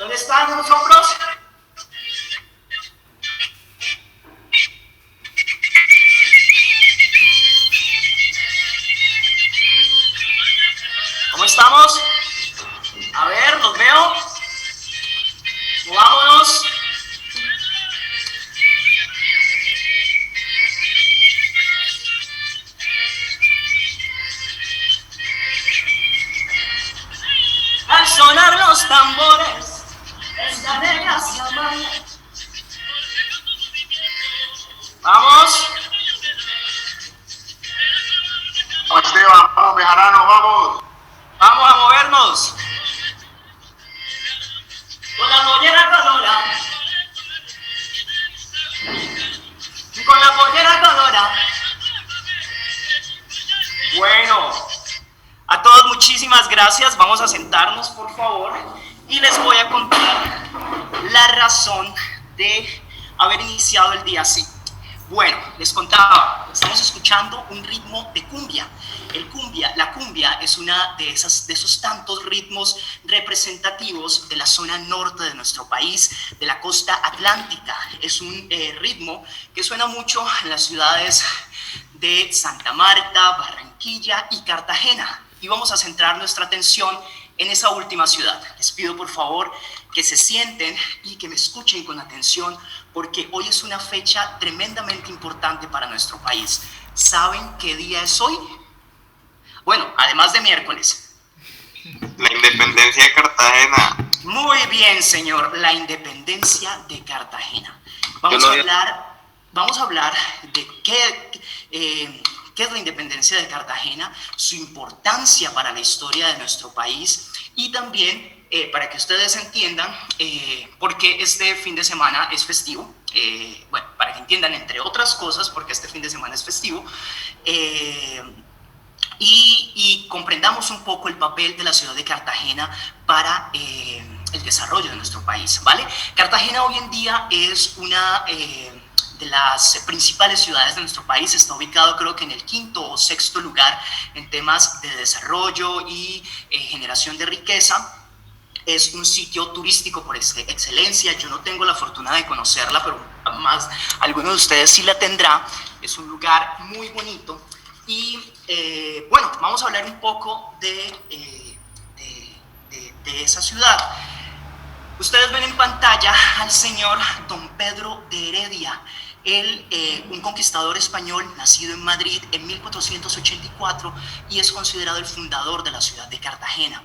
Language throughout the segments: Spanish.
¿Dónde están los hombros? ¿Cómo estamos? A ver, los veo. Movámonos. Al sonar los tambores, esta negra se amaña. Vamos. Vamos, Esteban, vamos, Bejarano, vamos. Vamos a movernos. Con la pollera colora. Con la pollera colora. Bueno, a todos muchísimas gracias. Vamos a sentarnos, por favor. Y les voy a contar la razón de haber iniciado el día así. Bueno, les contaba, estamos escuchando un ritmo de cumbia. La cumbia es una de esos tantos ritmos representativos de la zona norte de nuestro país, de la costa atlántica. Es un ritmo que suena mucho en las ciudades de Santa Marta, Barranquilla y Cartagena. Y vamos a centrar nuestra atención en esa última ciudad. Les pido por favor que se sienten y que me escuchen con atención, porque hoy es una fecha tremendamente importante para nuestro país. ¿Saben qué día es hoy? Bueno, además de miércoles. La independencia de Cartagena. Muy bien, señor, la independencia de Cartagena. Vamos a hablar de qué es la independencia de Cartagena, su importancia para la historia de nuestro país y también para que ustedes entiendan por qué este fin de semana es festivo. Bueno, para que entiendan, entre otras cosas, porque este fin de semana es festivo. Y comprendamos un poco el papel de la ciudad de Cartagena para el desarrollo de nuestro país, ¿vale? Cartagena hoy en día es una de las principales ciudades de nuestro país. Está ubicado, creo que en el 5º o 6º lugar en temas de desarrollo y generación de riqueza. Es un sitio turístico por excelencia. Yo no tengo la fortuna de conocerla, pero más alguno de ustedes sí la tendrá. Es un lugar muy bonito. Y bueno, vamos a hablar un poco de esa ciudad. Ustedes ven en pantalla al señor Don Pedro de Heredia. Él, un conquistador español nacido en Madrid en 1484 y es considerado el fundador de la ciudad de Cartagena.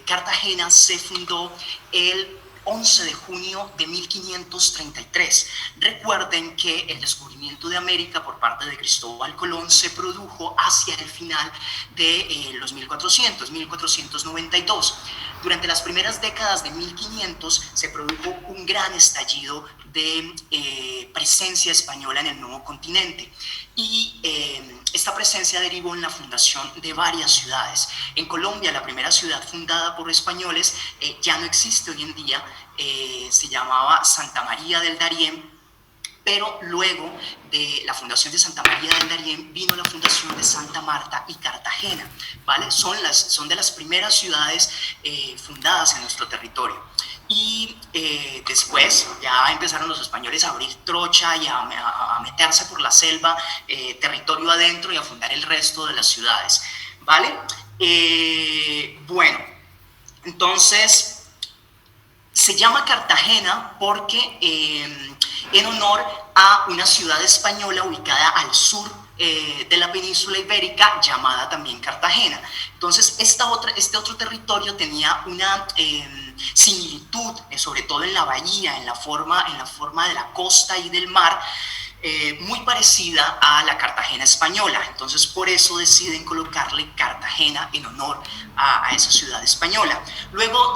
Cartagena se fundó el 11 de junio de 1533. Recuerden que el descubrimiento de América por parte de Cristóbal Colón se produjo hacia el final de los 1492. Durante las primeras décadas de 1500 se produjo un gran estallido de presencia española en el nuevo continente y esta presencia derivó en la fundación de varias ciudades. En Colombia, la primera ciudad fundada por españoles ya no existe hoy en día, se llamaba Santa María del Darién, pero luego de la fundación de Santa María del Darién vino la fundación de Santa Marta y Cartagena, ¿vale? Son de las primeras ciudades fundadas en nuestro territorio. Y después ya empezaron los españoles a abrir trocha y a meterse por la selva, territorio adentro, y a fundar el resto de las ciudades, ¿vale? Bueno, entonces se llama Cartagena porque en honor a una ciudad española ubicada al sur de la península ibérica, llamada también Cartagena. Entonces este otro territorio tenía una similitud, sobre todo en la bahía, en la forma de la costa y del mar, muy parecida a la Cartagena española. Entonces por eso deciden colocarle Cartagena en honor a esa ciudad española. Luego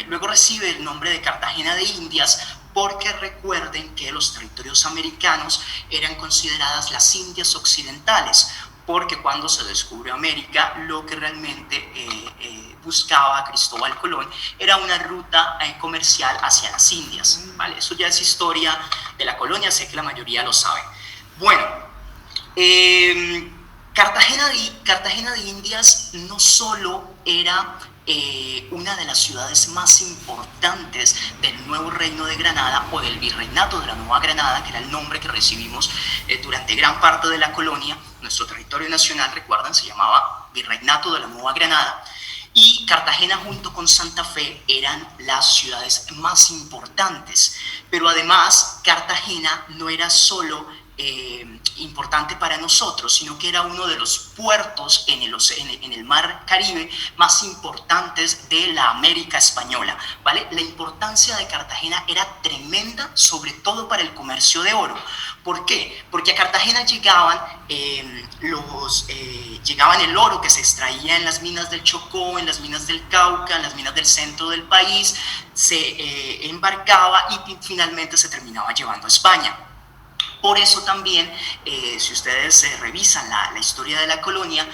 luego recibe el nombre de Cartagena de Indias, porque recuerden que los territorios americanos eran consideradas las Indias occidentales, porque cuando se descubrió América, lo que realmente buscaba Cristóbal Colón era una ruta comercial hacia las Indias, ¿vale? Eso ya es historia de la colonia, sé que la mayoría lo sabe. Bueno, Cartagena de Indias no solo era una de las ciudades más importantes del nuevo reino de Granada o del virreinato de la Nueva Granada, que era el nombre que recibimos durante gran parte de la colonia. Nuestro territorio nacional, recuerdan, se llamaba Virreinato de la Nueva Granada, y Cartagena junto con Santa Fe eran las ciudades más importantes. Pero además Cartagena no era solo importante para nosotros, sino que era uno de los puertos en el mar Caribe más importantes de la América española, ¿vale? La importancia de Cartagena era tremenda, sobre todo para el comercio de oro. ¿Por qué? Porque a Cartagena llegaban el oro que se extraía en las minas del Chocó, en las minas del Cauca, en las minas del centro del país, se embarcaba y finalmente se terminaba llevando a España. Por eso también, si ustedes revisan la historia de la colonia,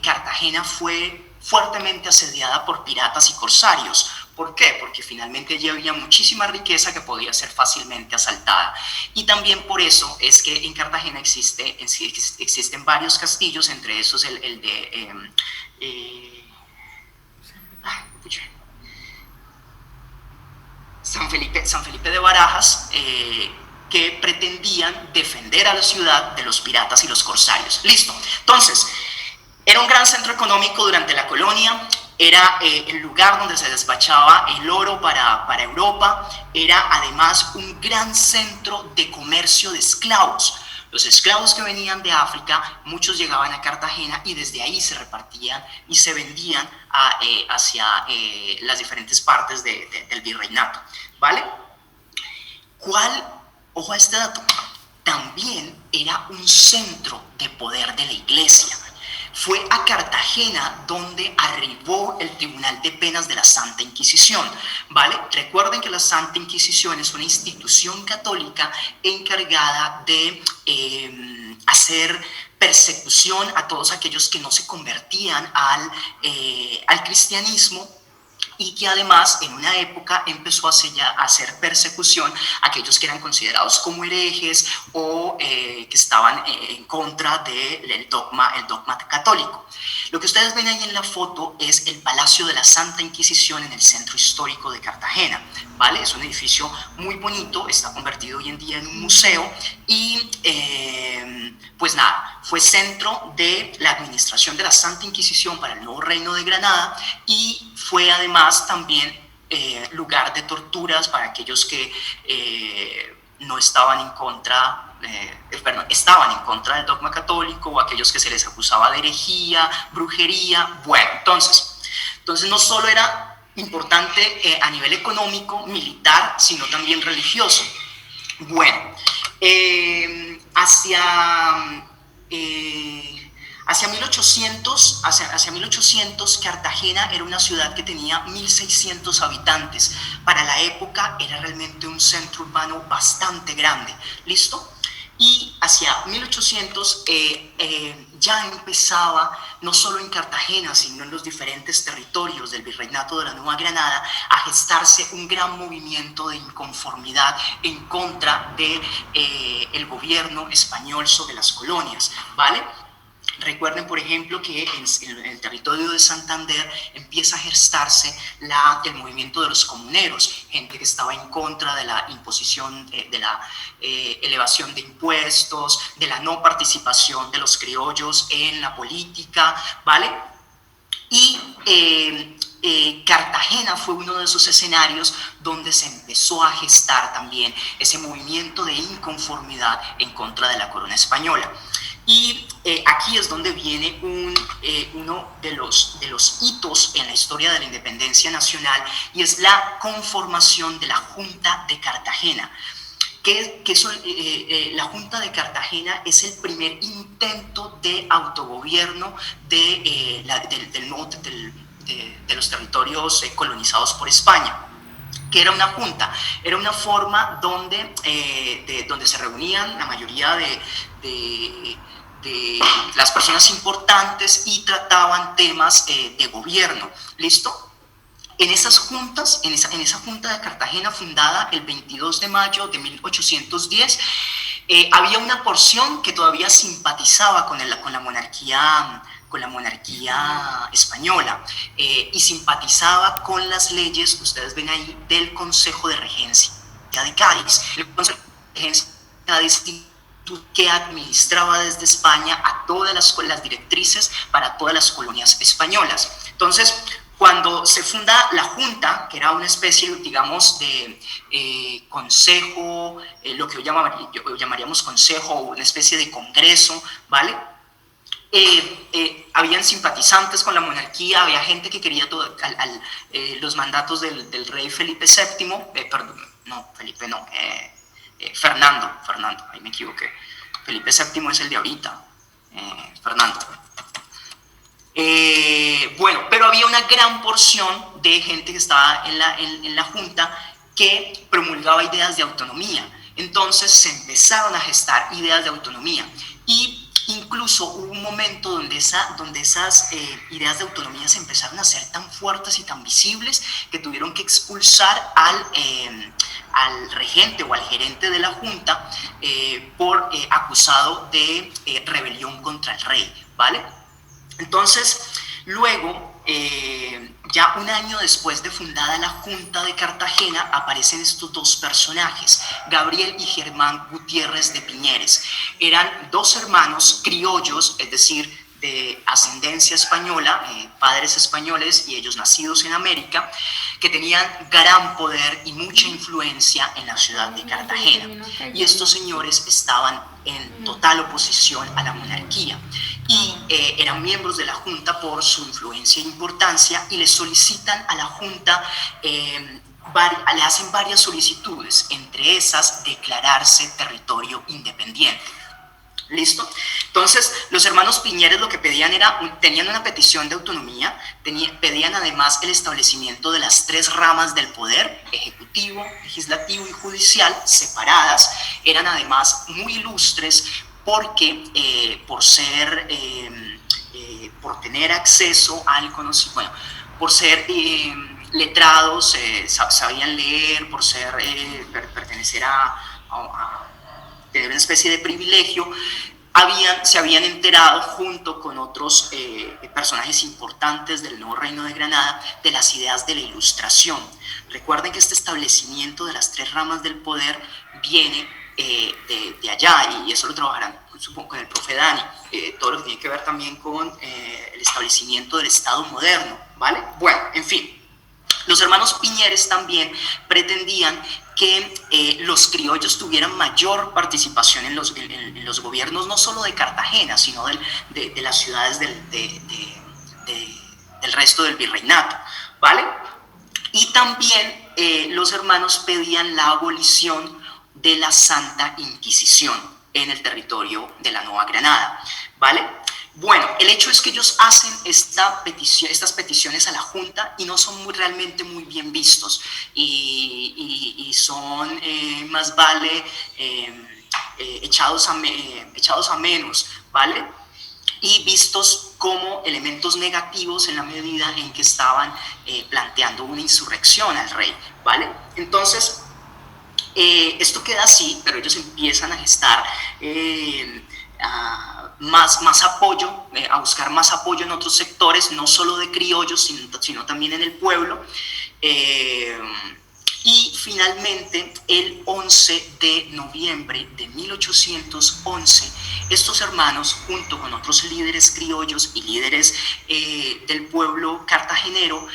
Cartagena fue fuertemente asediada por piratas y corsarios. ¿Por qué? Porque finalmente allí había muchísima riqueza que podía ser fácilmente asaltada. Y también por eso es que en Cartagena existen varios castillos, entre esos el de... San Felipe de Barajas, que pretendían defender a la ciudad de los piratas y los corsarios. Listo. Entonces, era un gran centro económico durante la colonia, era el lugar donde se despachaba el oro para Europa, era además un gran centro de comercio de esclavos. Los esclavos que venían de África, muchos llegaban a Cartagena y desde ahí se repartían y se vendían hacia las diferentes partes del virreinato, ¿vale? Ojo a este dato, también era un centro de poder de la iglesia. Fue a Cartagena donde arribó el Tribunal de Penas de la Santa Inquisición, ¿vale? Recuerden que la Santa Inquisición es una institución católica encargada de hacer persecución a todos aquellos que no se convertían al cristianismo, y que además en una época empezó a hacer persecución a aquellos que eran considerados como herejes o que estaban en contra del dogma católico. Lo que ustedes ven ahí en la foto es el Palacio de la Santa Inquisición en el centro histórico de Cartagena, ¿vale? Es un edificio muy bonito, está convertido hoy en día en un museo y pues nada, fue centro de la administración de la Santa Inquisición para el nuevo reino de Granada y fue además también lugar de torturas para aquellos que no estaban en contra, estaban en contra del dogma católico o aquellos que se les acusaba de herejía, brujería. Bueno, entonces no solo era importante a nivel económico, militar, sino también religioso. Bueno, hacia 1800, Cartagena era una ciudad que tenía 1.600 habitantes. Para la época era realmente un centro urbano bastante grande. ¿Listo? Y hacia 1800 ya empezaba, no solo en Cartagena, sino en los diferentes territorios del Virreinato de la Nueva Granada, a gestarse un gran movimiento de inconformidad en contra del gobierno español sobre las colonias, ¿vale? Recuerden, por ejemplo, que en el territorio de Santander empieza a gestarse el movimiento de los comuneros, gente que estaba en contra de la imposición, de la elevación de impuestos, de la no participación de los criollos en la política, ¿vale? Y Cartagena fue uno de esos escenarios donde se empezó a gestar también ese movimiento de inconformidad en contra de la corona española. Y aquí es donde viene uno de los hitos en la historia de la independencia nacional, y es la conformación de la Junta de Cartagena. La Junta de Cartagena es el primer intento de autogobierno de los territorios colonizados por España. ¿Qué era una junta? Era una forma donde se reunían la mayoría de las personas importantes y trataban temas de gobierno. ¿Listo? En esas juntas, en esa junta de Cartagena fundada el 22 de mayo de 1810, Había una porción que todavía simpatizaba con la monarquía española y simpatizaba con las leyes, ustedes ven ahí, del Consejo de Regencia de Cádiz. El Consejo de Regencia de Cádiz que administraba desde España a todas las directrices para todas las colonias españolas. Entonces, cuando se funda la Junta, que era una especie, digamos, de consejo, lo que hoy llamaríamos consejo o una especie de congreso, ¿vale? Habían simpatizantes con la monarquía, había gente que quería los mandatos del rey Felipe VII, perdón, no, Felipe no, Fernando, ahí me equivoqué. Felipe VII es el de ahorita, Fernando. Bueno, pero había una gran porción de gente que estaba en la Junta que promulgaba ideas de autonomía. Entonces se empezaron a gestar ideas de autonomía y incluso hubo un momento donde esas ideas de autonomía se empezaron a ser tan fuertes y tan visibles que tuvieron que expulsar al regente o al gerente de la Junta por acusado de rebelión contra el rey, ¿vale? Entonces, luego, ya un año después de fundada la Junta de Cartagena, aparecen estos dos personajes, Gabriel y Germán Gutiérrez de Piñeres. Eran dos hermanos criollos, es decir, de ascendencia española, padres españoles y ellos nacidos en América, que tenían gran poder y mucha influencia en la ciudad de Cartagena. Y estos señores estaban en total oposición a la monarquía y eran miembros de la Junta por su influencia e importancia y le solicitan a la Junta, le hacen varias solicitudes, entre esas declararse territorio independiente. ¿Listo? Entonces, los hermanos Piñeres lo que pedían tenían una petición de autonomía, pedían además el establecimiento de las tres ramas del poder, ejecutivo, legislativo y judicial, separadas. Eran además muy ilustres porque por tener acceso al conocimiento, bueno, por ser letrados, sabían leer, por pertenecer tener una especie de privilegio, se habían enterado junto con otros personajes importantes del nuevo Reino de Granada de las ideas de la Ilustración. Recuerden que este establecimiento de las tres ramas del poder viene de allá y eso lo trabajarán, supongo, con el profe Dani, todo lo que tiene que ver también con el establecimiento del Estado moderno, ¿vale? Bueno, en fin. Los hermanos Piñeres también pretendían que los criollos tuvieran mayor participación en los gobiernos, no solo de Cartagena, sino de las ciudades del resto del virreinato, ¿vale? Y también los hermanos pedían la abolición de la Santa Inquisición en el territorio de la Nueva Granada, ¿vale? Bueno, el hecho es que ellos hacen estas peticiones a la Junta y no son realmente muy bien vistos y son más vale echados a menos, ¿vale? Y vistos como elementos negativos en la medida en que estaban planteando una insurrección al rey, ¿vale? Entonces, esto queda así, pero ellos empiezan a gestar más apoyo, a buscar más apoyo en otros sectores, no solo de criollos, sino también en el pueblo. Y finalmente, el 11 de noviembre de 1811, estos hermanos, junto con otros líderes criollos y líderes del pueblo cartagenero,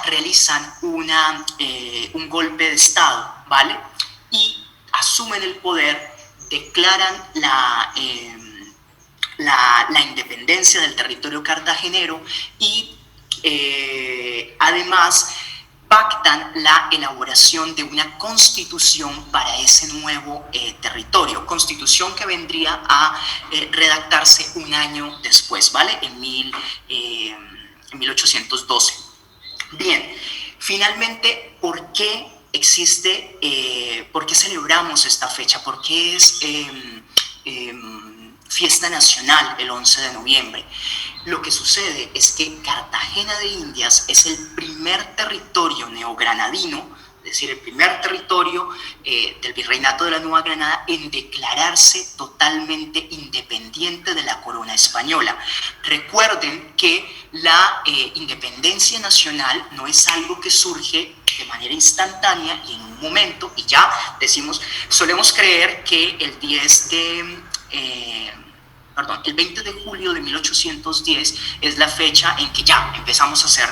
realizan un golpe de Estado, ¿vale? Y asumen el poder, declaran la independencia del territorio cartagenero y además pactan la elaboración de una constitución para ese nuevo territorio, constitución que vendría a redactarse un año después, ¿vale? En 1812. Bien, finalmente, ¿por qué por qué celebramos esta fecha? ¿Por qué es fiesta nacional el 11 de noviembre? Lo que sucede es que Cartagena de Indias es el primer territorio neogranadino, decir, el primer territorio del Virreinato de la Nueva Granada en declararse totalmente independiente de la corona española. Recuerden que la independencia nacional no es algo que surge de manera instantánea y en un momento, y ya decimos, solemos creer que el 20 de julio de 1810 es la fecha en que ya empezamos a ser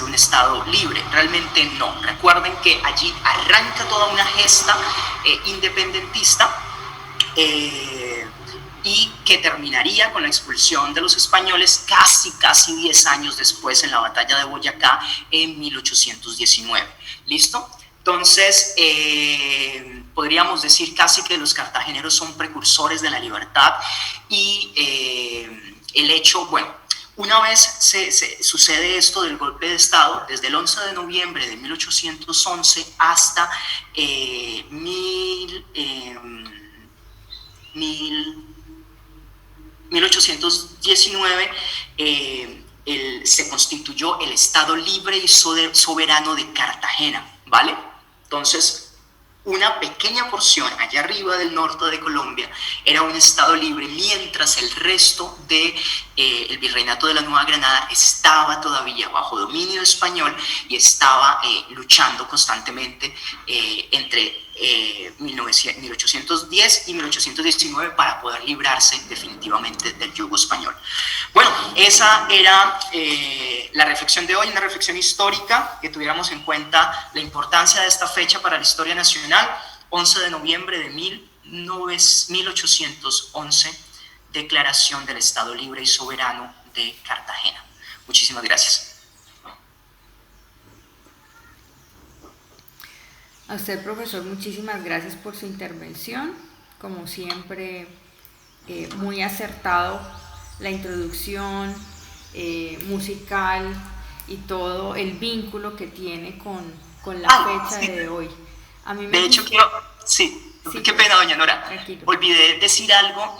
un Estado libre. Realmente no. Recuerden que allí arranca toda una gesta independentista y que terminaría con la expulsión de los españoles casi 10 años después en la batalla de Boyacá en 1819. ¿Listo? Entonces, podríamos decir casi que los cartageneros son precursores de la libertad y el hecho, bueno, una vez sucede esto del golpe de Estado, desde el 11 de noviembre de 1811 hasta 1819, se constituyó el Estado Libre y Soberano de Cartagena, ¿vale? Entonces, una pequeña porción allá arriba del norte de Colombia era un estado libre, mientras el resto del Virreinato de la Nueva Granada estaba todavía bajo dominio español y estaba luchando constantemente entre 1810 y 1819 para poder librarse definitivamente del yugo español. Bueno, esa era la reflexión de hoy, una reflexión histórica, que tuviéramos en cuenta la importancia de esta fecha para la historia nacional, 11 de noviembre de 1811, declaración del Estado Libre y Soberano de Cartagena. Muchísimas gracias. A usted, profesor, muchísimas gracias por su intervención. Como siempre, muy acertado la introducción musical y todo el vínculo que tiene con la fecha de hoy. A mí me de hecho, quiero... Sí, qué pena, doña Nora. Tranquilo. Olvidé decir algo.